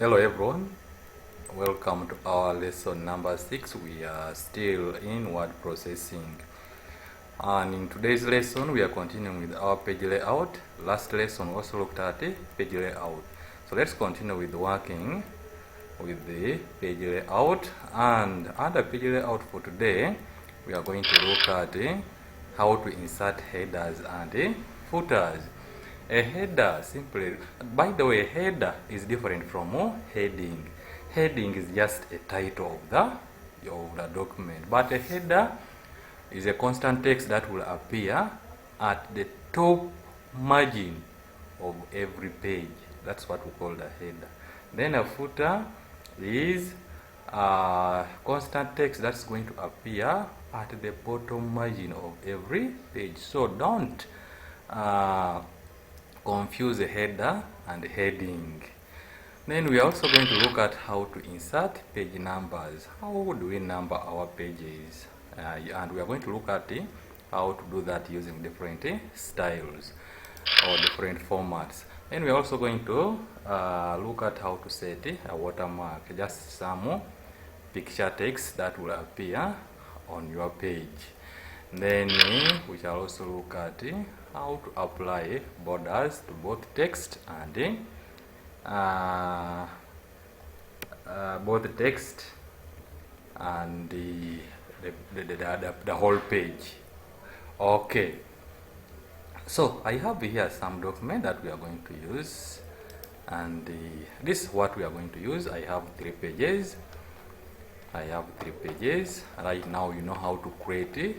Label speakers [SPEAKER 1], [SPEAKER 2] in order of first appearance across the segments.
[SPEAKER 1] Hello everyone, welcome to our lesson number 6. We are still in word processing, and in today's lesson we are continuing with our page layout. Last lesson also looked at page layout, so let's continue with working with the page layout. And under page layout for today we are going to look at how to insert headers and footers. A header, simply, by the way, header is different from heading. Heading is just a title of the document, but a header is a constant text that will appear at the top margin of every page. That's what we call the header. Then a footer is a constant text that's going to appear at the bottom margin of every page. So don't confuse a header and heading. Then we are also going to look at how to insert page numbers. How do we number our pages? And we are going to look at how to do that using different styles or different formats. Then we are also going to look at how to set a watermark, just some picture text that will appear on your page. Then we shall also look at how to apply borders to both text and the whole page. Okay, so I have here some document that we are going to use, and this is what we are going to use. I have 3 pages. Right now you know how to create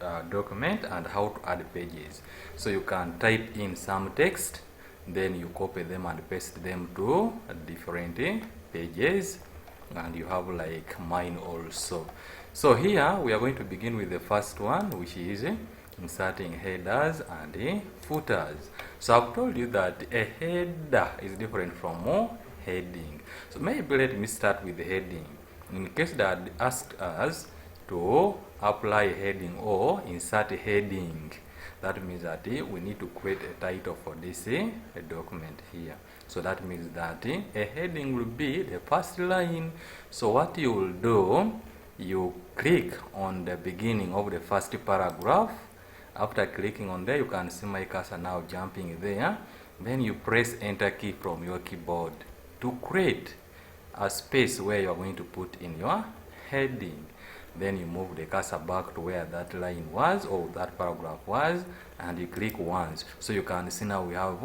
[SPEAKER 1] a document and how to add pages. So you can type in some text, then you copy them and paste them to different pages, and you have like mine also. So here we are going to begin with the first one, which is inserting headers and footers. So I've told you that a header is different from heading. So maybe let me start with the heading. In case that asked us to apply heading or insert heading, that means that we need to create a title for this document here. So that means that a heading will be the first line. So what you will do, you click on the beginning of the first paragraph. After clicking on there, you can see my cursor now jumping there. Then you press enter key from your keyboard to create a space where you are going to put in your heading. Then you move the cursor back to where that line was or that paragraph was, and you click once. So you can see now we have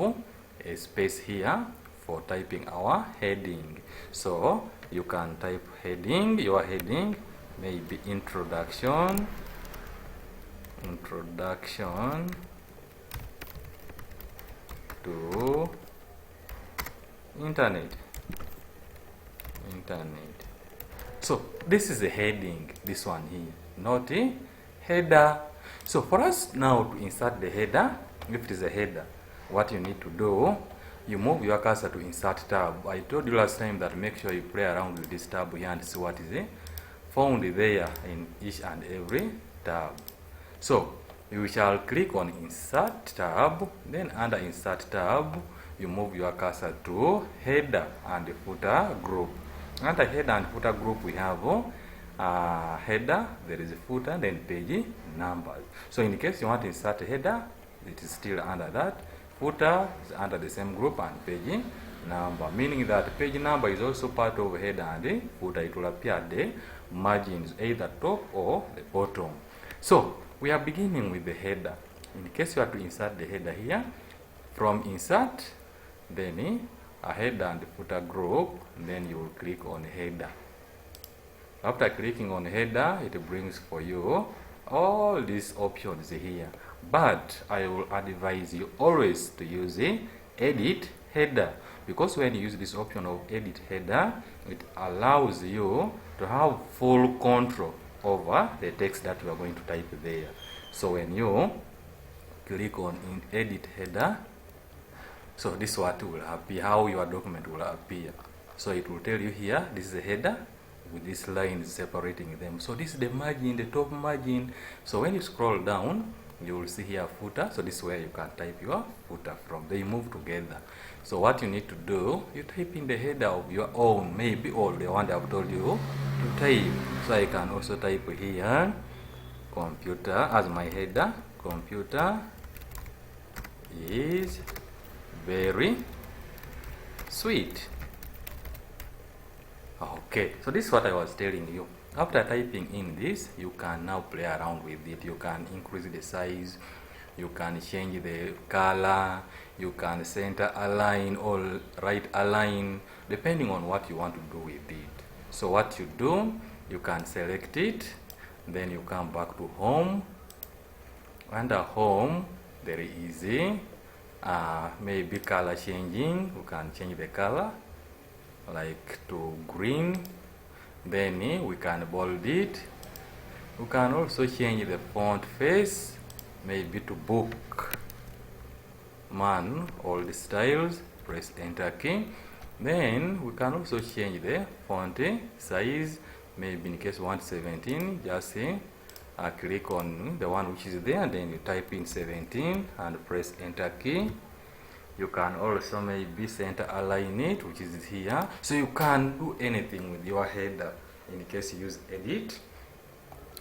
[SPEAKER 1] a space here for typing our heading. So you can type heading, your heading may be introduction to internet. So this is a heading, this one here, not a header. So for us now to insert the header, if it is a header, what you need to do, you move your cursor to insert tab. I told you last time that make sure you play around with this tab here and see what is found there in each and every tab. So you shall click on insert tab, then under insert tab you move your cursor to header and footer group. Under header and footer group we have header, there is a footer, then page numbers. So in case you want to insert a header, it is still under that. Footer is under the same group, and page number, meaning that page number is also part of header and footer. It will appear at the margins, either top or the bottom. So we are beginning with the header. In case you have to insert the header here, from insert, then a header and footer group, then you will click on header. After clicking on header, it brings for you all these options here, but I will advise you always to use edit header, because when you use this option of edit header, it allows you to have full control over the text that you are going to type there. So when you click on edit header, so this is what will appear, how your document will appear. So it will tell you here, this is a header with this line separating them. So this is the margin, the top margin. So when you scroll down, you will see here footer. So this is where you can type your footer from. They move together. So what you need to do, you type in the header of your own, maybe, or the one that I've told you to type. So I can also type here computer as my header. Computer is very sweet. Okay, so this is what I was telling you. After typing in this, you can now play around with it. You can increase the size, you can change the color, you can center align or right align, depending on what you want to do with it. So what you do, you can select it, then you come back to home. Under home, very easy. Maybe color changing, you can change the color like to green. Then we can bold it. We can also change the font face, maybe to book man, all the styles. Press enter key. Then we can also change the font size, maybe in case you want 17, just click on the one which is there, and then you type in 17 and press enter key. You can also maybe center align it, which is here. So you can do anything with your header in case you use edit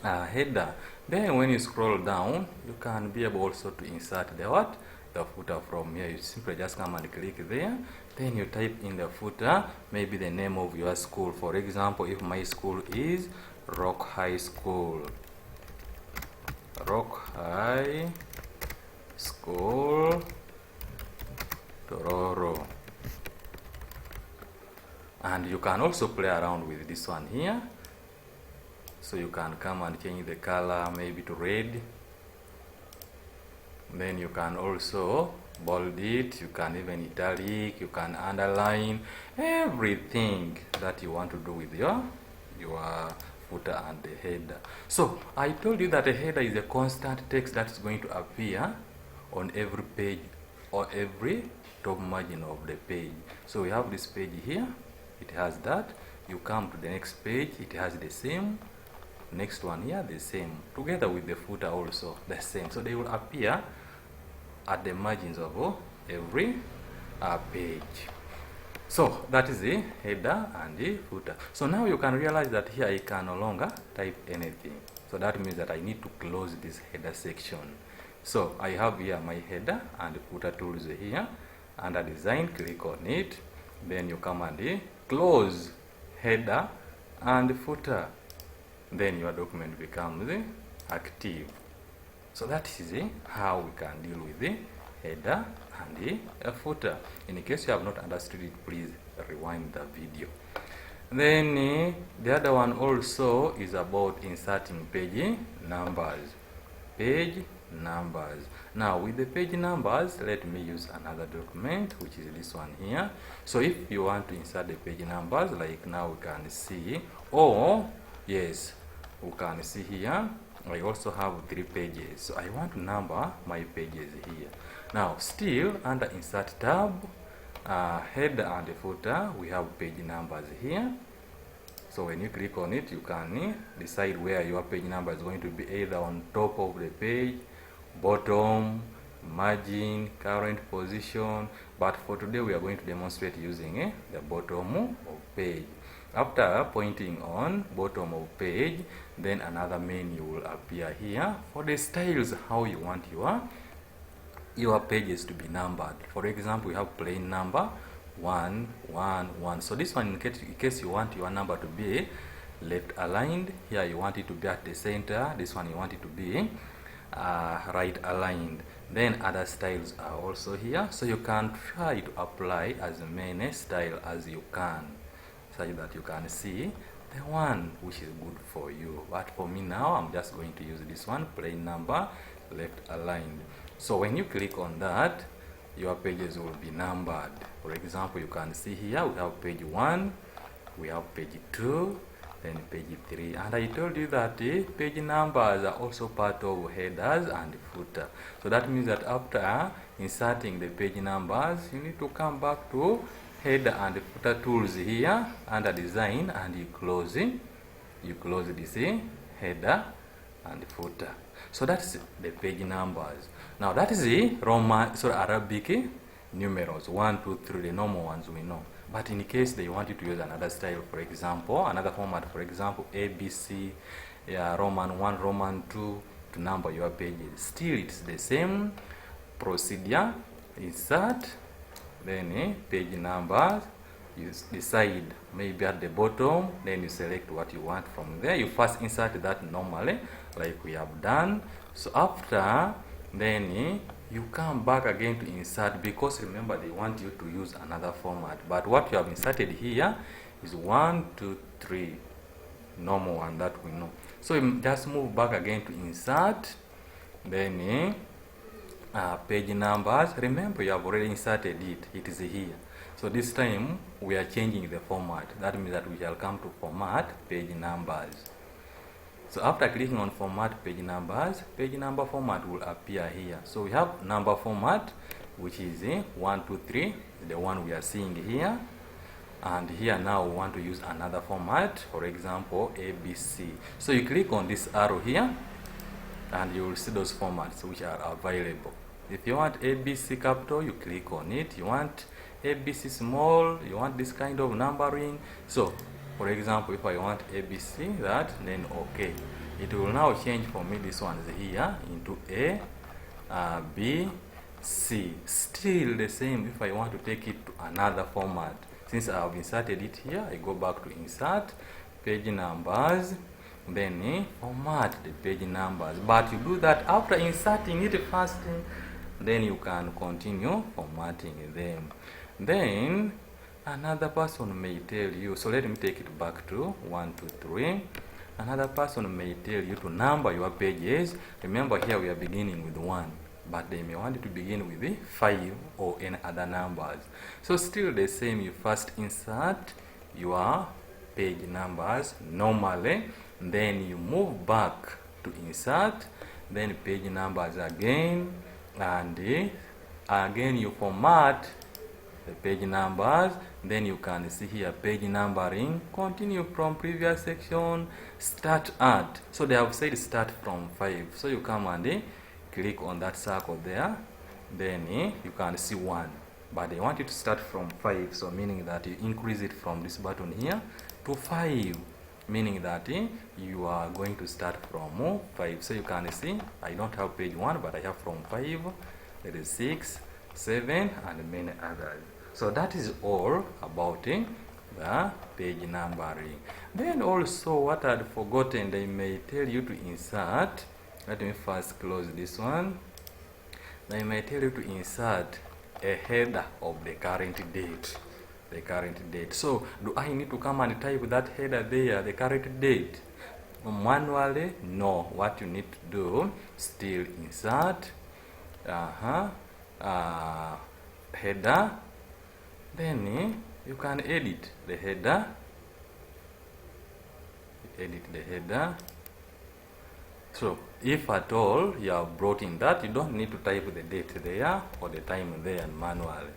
[SPEAKER 1] header. Then when you scroll down, you can be able also to insert the what? The footer from here. You simply just come and click there. Then you type in the footer, maybe the name of your school. For example, if my school is Rock High School. Rock High School Tororo. And you can also play around with this one here. So you can come and change the color maybe to red. Then you can also bold it, you can even italic, you can underline, everything that you want to do with your footer and the header. So I told you that a header is a constant text that is going to appear on every page or every top margin of the page. So we have this page here, it has that. You come to the next page, it has the same. Next one here, the same. Together with the footer also the same. So they will appear at the margins of every page. So that is the header and the footer. So now you can realize that here I can no longer type anything. So that means that I need to close this header section. So I have here my header and footer tools here. Under design, click on it. Then you come and close header and footer. Then your document becomes active. So that is how we can deal with the header and the footer. In case you have not understood it, please rewind the video. Then the other one also is about inserting page numbers. Page numbers. Now with the page numbers, let me use another document, which is this one here. So if you want to insert the page numbers, like now we can see, or yes, we can see here, I also have 3 pages. So I want to number my pages here. Now still under insert tab, header and footer, we have page numbers here. So when you click on it, you can decide where your page number is going to be, either on top of the page, bottom, margin, current position. But for today we are going to demonstrate using the bottom of page. After pointing on bottom of page, then another menu will appear here for the styles, how you want your pages to be numbered. For example, we have plain number 1, 1, 1. So this one, in case you want your number to be left aligned, here you want it to be at the center. This one you want it to be right aligned. Then other styles are also here, so you can try to apply as many styles as you can, such that you can see the one which is good for you. But for me now, I'm just going to use this one, plain number, left aligned. So when you click on that, your pages will be numbered. For example, you can see here we have page 1, we have page 2, then page 3. And I told you that page numbers are also part of headers and footer. So that means that after inserting the page numbers, you need to come back to header and footer tools here under design, and you close this header and footer. So that's the page numbers. Now that is the Arabic numerals, 1, 2, 3, the normal ones we know. But in case they want you to use another style, for example, another format, for example, ABC, Roman 1, Roman 2, to number your pages. Still, it's the same procedure. Insert, then page numbers. You decide maybe at the bottom, then you select what you want from there. You first insert that normally, like we have done. So after, then you come back again to insert, because remember they want you to use another format. But what you have inserted here is 1, 2, 3, normal one that we know. So you just move back again to insert, then page numbers. Remember you have already inserted it. It is here. So this time we are changing the format. That means that we shall come to format page numbers. So after clicking on format page numbers, page number format will appear here. So we have number format, which is 1, 2, 3, the one we are seeing here. And here now we want to use another format, for example, ABC. So you click on this arrow here, and you will see those formats which are available. If you want ABC capital, you click on it. You want ABC small, you want this kind of numbering. So for example, if I want ABC, that, then okay, it will now change for me this one here into A, B, C. Still the same if I want to take it to another format. Since I have inserted it here, I go back to insert page numbers, then format the page numbers. But you do that after inserting it first, then you can continue formatting them. Then another person may tell you, so let me take it back to 1, 2, 3. Another person may tell you to number your pages. Remember here we are beginning with 1, but they may want you to begin with 5 or any other numbers. So still the same, you first insert your page numbers normally, then you move back to insert, then page numbers again, and again you format the page numbers. Then you can see here page numbering, continue from previous section, start at. So they have said start from 5. So you come and click on that circle there, then you can see 1. But they want you to start from 5, so meaning that you increase it from this button here to 5, meaning that you are going to start from 5. So you can see I don't have page 1, but I have from 5, there is 6, 7, and many others. So that is all about the page numbering. Then also what I had forgotten, they may tell you to insert. Let me first close this one. They may tell you to insert a header of the current date. The current date. So do I need to come and type that header there, the current date, manually? No. What you need to do, still insert header. Then you can edit the header. Edit the header. So if at all you have brought in that, you don't need to type the date there or the time there manually.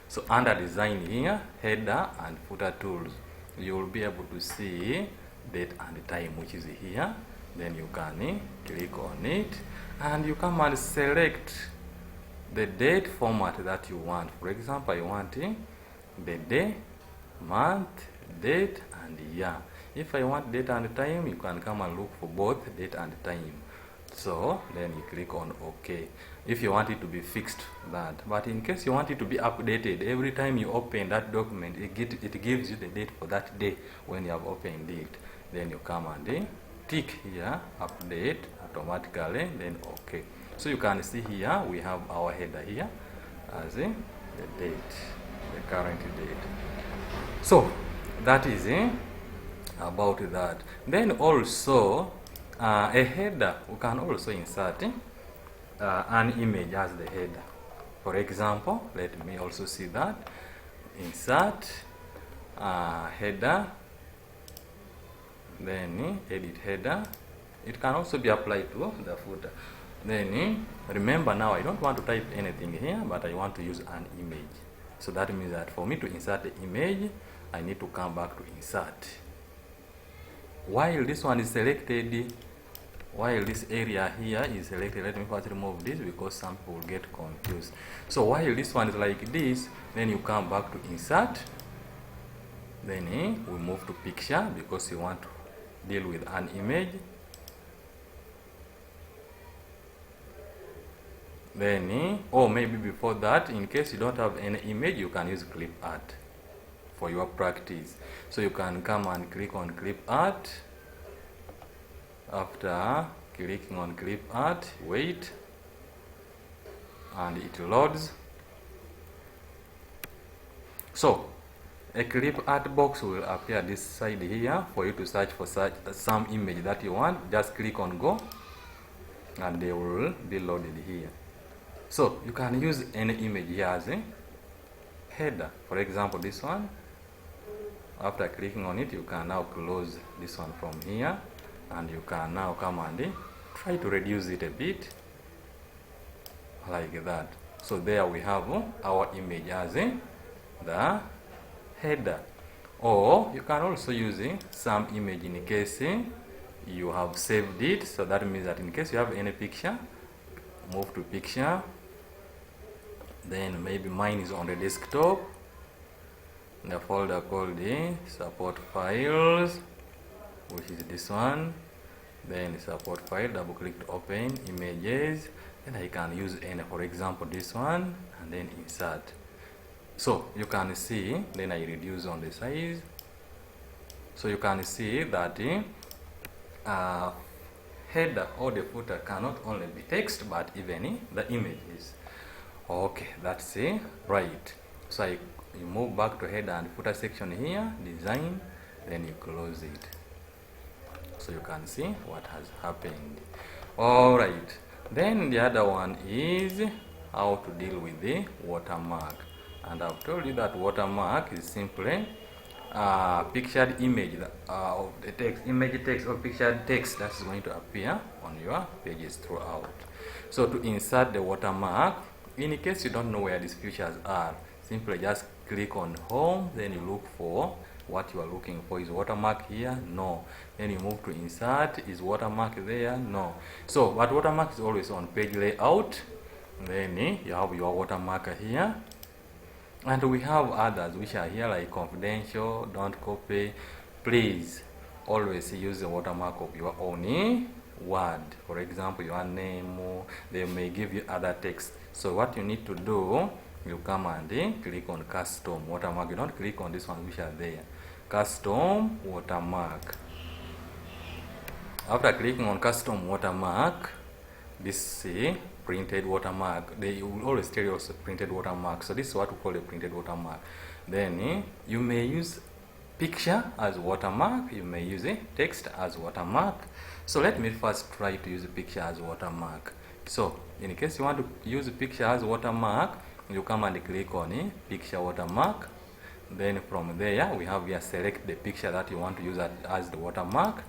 [SPEAKER 1] So under design here, header and footer tools, you will be able to see date and time, which is here. Then you can click on it, and you come and select the date format that you want. For example, I want the day, month, date, and year. If I want date and time, you can come and look for both date and time. So then you click on OK. If you want it to be fixed, that. But in case you want it to be updated, every time you open that document, it gives you the date for that day when you have opened it. Then you come and tick here, update automatically, then OK. So you can see here we have our header here as the date, the current date. So that is about that. Then also a header, we can also insert an image as the header. For example, let me also see that. Insert header, then edit header. It can also be applied to the footer. Then remember, now I don't want to type anything here, but I want to use an image. So that means that for me to insert the image, I need to come back to insert. While this one is selected, while this area here is selected, let me first remove this because some people will get confused. So while this one is like this, then you come back to insert, then we move to picture because you want to deal with an image. Then or maybe before that, in case you don't have any image, you can use clip art for your practice. So you can come and click on clip art. After clicking on clip art, wait, and it loads. So a clip art box will appear this side here for you to search for some image that you want. Just click on go and they will be loaded here. So you can use any image here as a header. For example, this one. After clicking on it, you can now close this one from here, and you can now come and try to reduce it a bit like that. So there we have our image as the header. Or you can also use some image in case you have saved it. So that means that in case you have any picture, move to picture. Then maybe mine is on the desktop, the folder called the support files, which is this one. Then support file, double click to open images. Then I can use any, for example this one, and then insert. So you can see, then I reduce on the size. So you can see that header or the footer cannot only be text but even the images. Okay, that's it, right. So you move back to header and footer section here, design, then you close it. So you can see what has happened. All right, then the other one is how to deal with the watermark. And I've told you that watermark is simply pictured image of the text, image text or pictured text that is going to appear on your pages throughout. So to insert the watermark, in case you don't know where these features are, simply just click on home, then you look for what you are looking for. Is watermark here? No. Then you move to insert. Is watermark there? No. So but watermark is always on page layout. Then you have your watermark here, and we have others which are here like confidential, don't copy. Please always use the watermark of your own word. For example, your name, they may give you other text. So what you need to do, you come and click on custom watermark. You don't click on this one which are there. Custom watermark. After clicking on custom watermark, this printed watermark, they will always tell you also printed watermark. So this is what we call a printed watermark. Then you may use picture as watermark, you may use text as watermark. So let me first try to use a picture as watermark. So in case you want to use a picture as watermark, you come and click on picture watermark. Then from there we have here select the picture that you want to use as the watermark.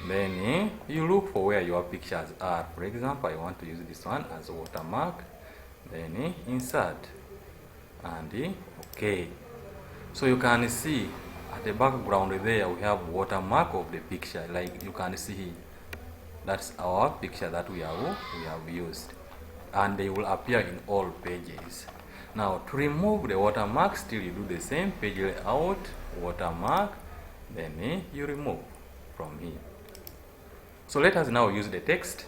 [SPEAKER 1] Then you look for where your pictures are. For example, I want to use this one as a watermark. Then insert and okay. So you can see at the background there we have watermark of the picture, like you can see here. That's our picture that we have used, and they will appear in all pages. Now to remove the watermark, still you do the same, page layout, watermark, then you remove from here. So let us now use the text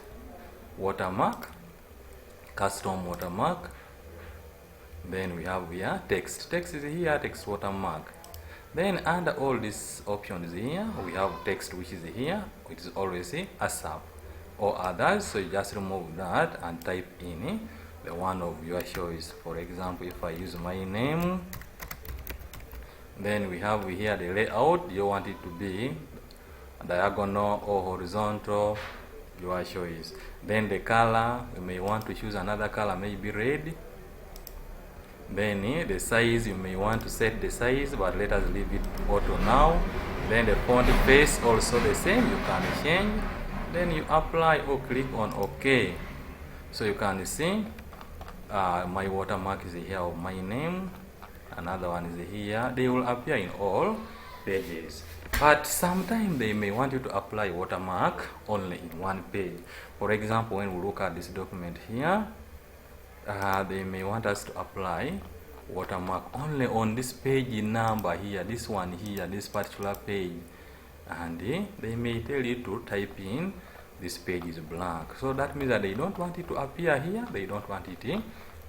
[SPEAKER 1] watermark, custom watermark. Then we have here text. Text is here, text watermark. Then under all these options here, we have text which is here, which is always ASAP or others. So you just remove that and type in the one of your choice. For example, if I use my name, then we have here the layout. You want it to be diagonal or horizontal, your choice. Then the color, you may want to choose another color, maybe red. Then the size, you may want to set the size, but let us leave it auto now. Then the font face also the same, you can change. Then you apply or click on OK. So you can see my watermark is here of my name, another one is here. They will appear in all pages. But sometimes they may want you to apply watermark only in one page. For example, when we look at this document here, they may want us to apply watermark only on this page number here, this one here, this particular page, and they may tell you to type in this page is blank. So that means that they don't want it to appear here, they don't want it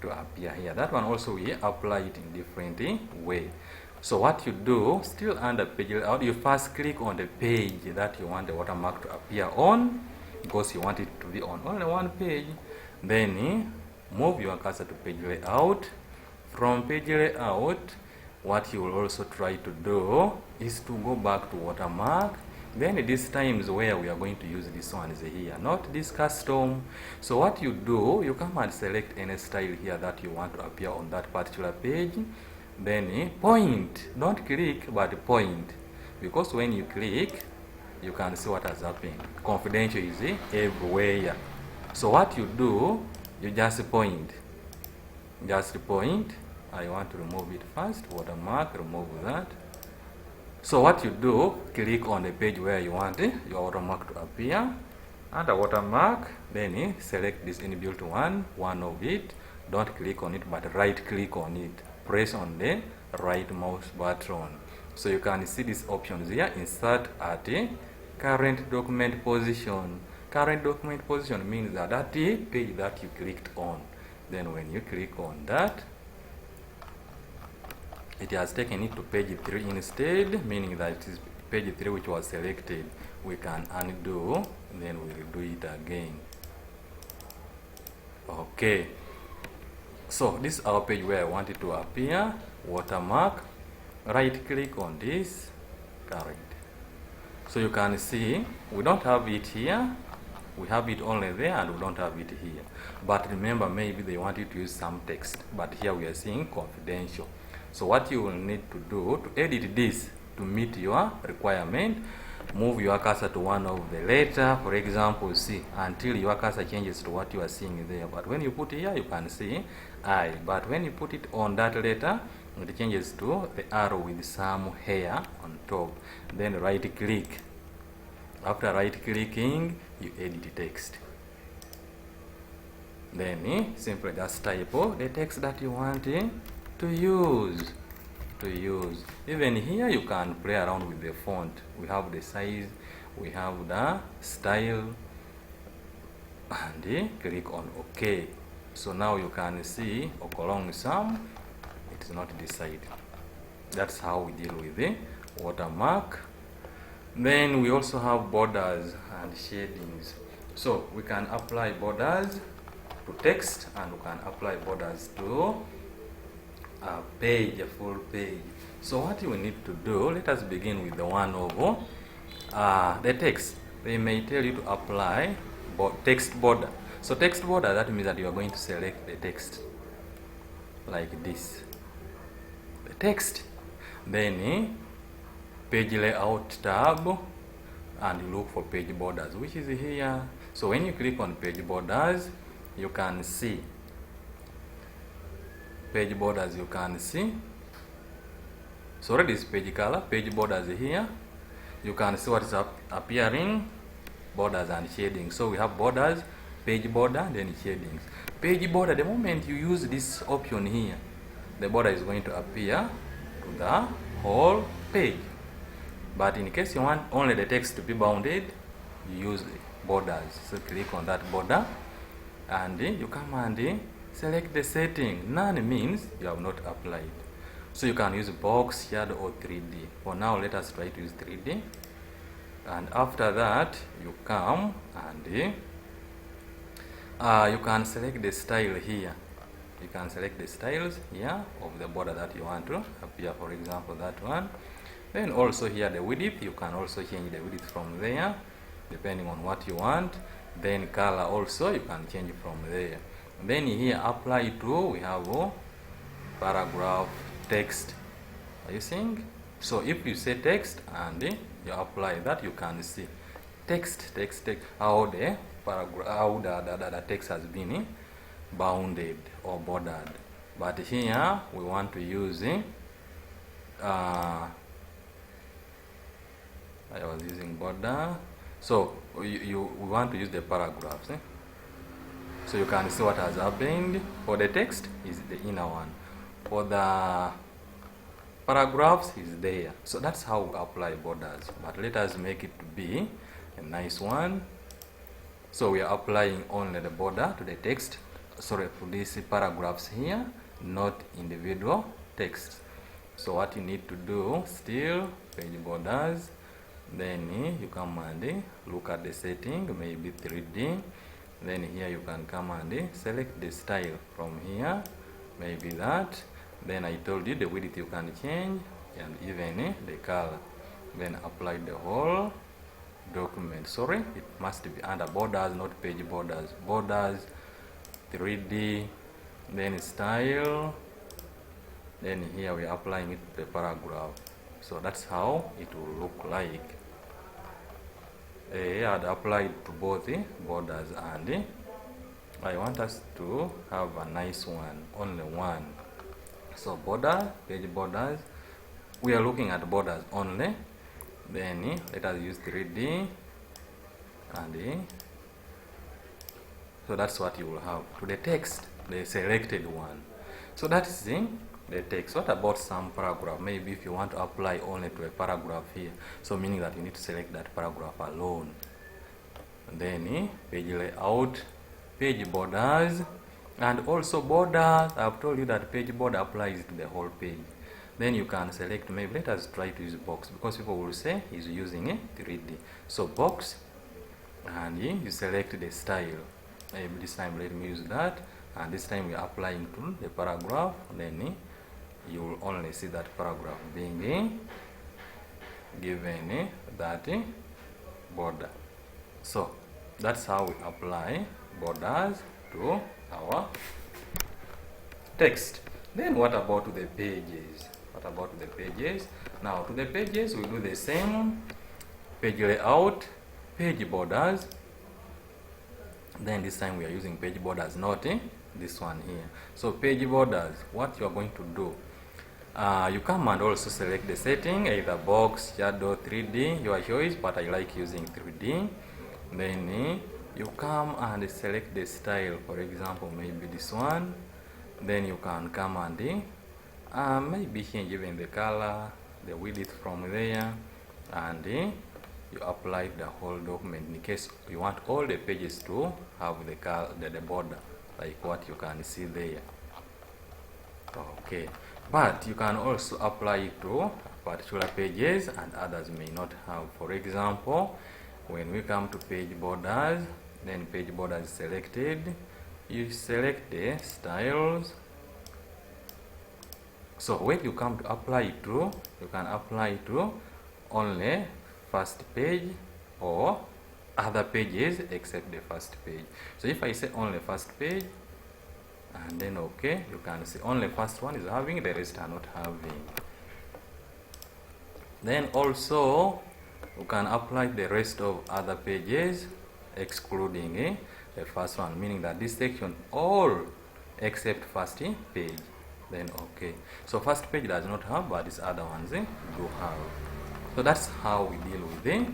[SPEAKER 1] to appear here. That one also we apply it in different way. So what you do, still under page layout, you first click on the page that you want the watermark to appear on, because you want it to be on only one page. Then move your cursor to page layout. From page layout, what you will also try to do is to go back to watermark. Then this time is where we are going to use this one is here, not this custom. So what you do, you come and select any style here that you want to appear on that particular page. Then point, don't click but point, because when you click you can see what has happened. Confidential is everywhere. So what you do, you just point. I want to remove it first. Watermark, remove that. So what you do, click on the page where you want your watermark to appear. Under watermark, then select this inbuilt one of it. Don't click on it, but right click on it. Press on the right mouse button. So you can see these options here. Insert at current document position. Current document position means that that page that you clicked on. Then when you click on that, it has taken it to page 3 instead, meaning that it is page 3 which was selected. We can undo, then we will do it again. Okay. So this is our page where I want it to appear. Watermark. Right click on this, current. So you can see we don't have it here. We have it only there and we don't have it here. But remember, maybe they want you to use some text. But here we are seeing confidential. So what you will need to do to edit this to meet your requirement, move your cursor to one of the letter, for example, C, until your cursor changes to what you are seeing there. But when you put here, you can see I. But when you put it on that letter, it changes to the arrow with some hair on top. Then right click. After right clicking, you edit text. Then simply just type the text that you want to use. Even here you can play around with the font. We have the size, we have the style, and click on OK. So now you can see Okolong Sam. It's not this side. That's how we deal with the watermark. Then we also have borders and shadings. So we can apply borders to text, and we can apply borders to a page, a full page. So what you need to do, let us begin with the one of the text. They may tell you to apply text border. So text border, that means that you are going to select the text like this. The text. Then page layout tab, and you look for page borders, which is here. So when you click on page borders, you can see page borders. You can see. So already is page color, page borders here. You can see what is appearing, borders and shading. So we have borders, page border, then shadings. Page border, the moment you use this option here, the border is going to appear to the whole page. But in case you want only the text to be bounded, you use borders. So click on that border, and you come and select the setting. None means you have not applied. So you can use box, shadow, or 3D. For now, let us try to use 3D. And after that, you come and you can select the style here. You can select the styles here of the border that you want to appear, for example, that one. Then also here the width, you can also change the width from there depending on what you want. Then color also, you can change from there. Then here apply to, we have paragraph, text. Are you seeing? So if you say text and you apply that, you can see text, how the paragraph, how the text has been bounded or bordered. But here we want to use I was using border. So we want to use the paragraphs. So you can see what has happened. For the text is the inner one. For the paragraphs is there. So that's how we apply borders. But let us make it to be a nice one. So we are applying only the border to the text. Sorry, to these paragraphs here, not individual text. So what you need to do, still page borders, then you come and look at the setting, maybe 3D. Then here you can come and select the style from here, maybe that. Then I told you the width you can change, and even the color. Then apply the whole document. Sorry, it must be under borders, not page borders. Borders, 3D, then style. Then here we are applying it to the paragraph. So that's how it will look like. I had applied to both the borders, and I want us to have a nice one, only one. So border, page borders, we are looking at borders only. Then let us use 3D, and so that's what you will have to the text, the selected one. So that is the text. What about some paragraph? Maybe if you want to apply only to a paragraph here, so meaning that you need to select that paragraph alone. Then page layout, page borders, and also borders. I've told you that page border applies to the whole page. Then you can select, maybe let us try to use box, because people will say he's using a 3D. So box, and you select the style. Maybe this time let me use that, and this time we are applying to the paragraph. Then you will only see that paragraph being given that border. So that's how we apply borders to our text. Then what about the pages? What about the pages? Now to the pages we do the same. Page layout, page borders. Then this time we are using page borders, not this one here. So page borders, what you are going to do, you come and also select the setting, either box, shadow, 3D, your choice, but I like using 3D. Then you come and select the style, for example maybe this one. Then you can come and maybe change even the color, the width from there, and you apply the whole document in case you want all the pages to have the color, the border, like what you can see there. Okay, but you can also apply it to particular pages and others may not have. For example, when we come to page borders, then page borders is selected, you select the styles. So when you come to apply it to, you can apply it to only first page or other pages except the first page. So if I say only first page, and then okay, you can see only first one is having, the rest are not having. Then also you can apply the rest of other pages excluding the first one, meaning that this section all except first page. Then okay, so first page does not have, but these other ones do have. So that's how we deal with the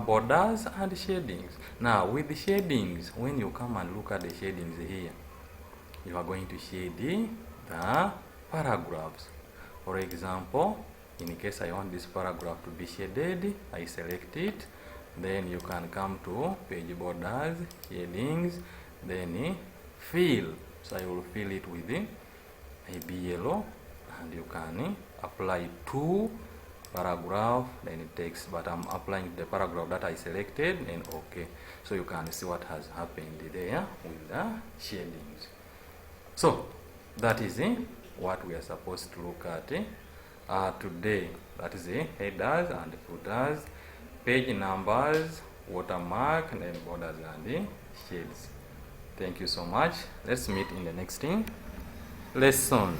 [SPEAKER 1] borders and shadings. Now with the shadings, when you come and look at the shadings here, you are going to shade the paragraphs. For example, in case I want this paragraph to be shaded, I select it. Then you can come to page borders, shadings, then fill. So I will fill it with maybe yellow, and you can apply to paragraph, then it takes, but I'm applying the paragraph that I selected, and okay. So you can see what has happened there with the shadings. So that is what we are supposed to look at today. That is headers and footers, page numbers, watermark, and then borders and shades. Thank you so much. Let's meet in the next lesson.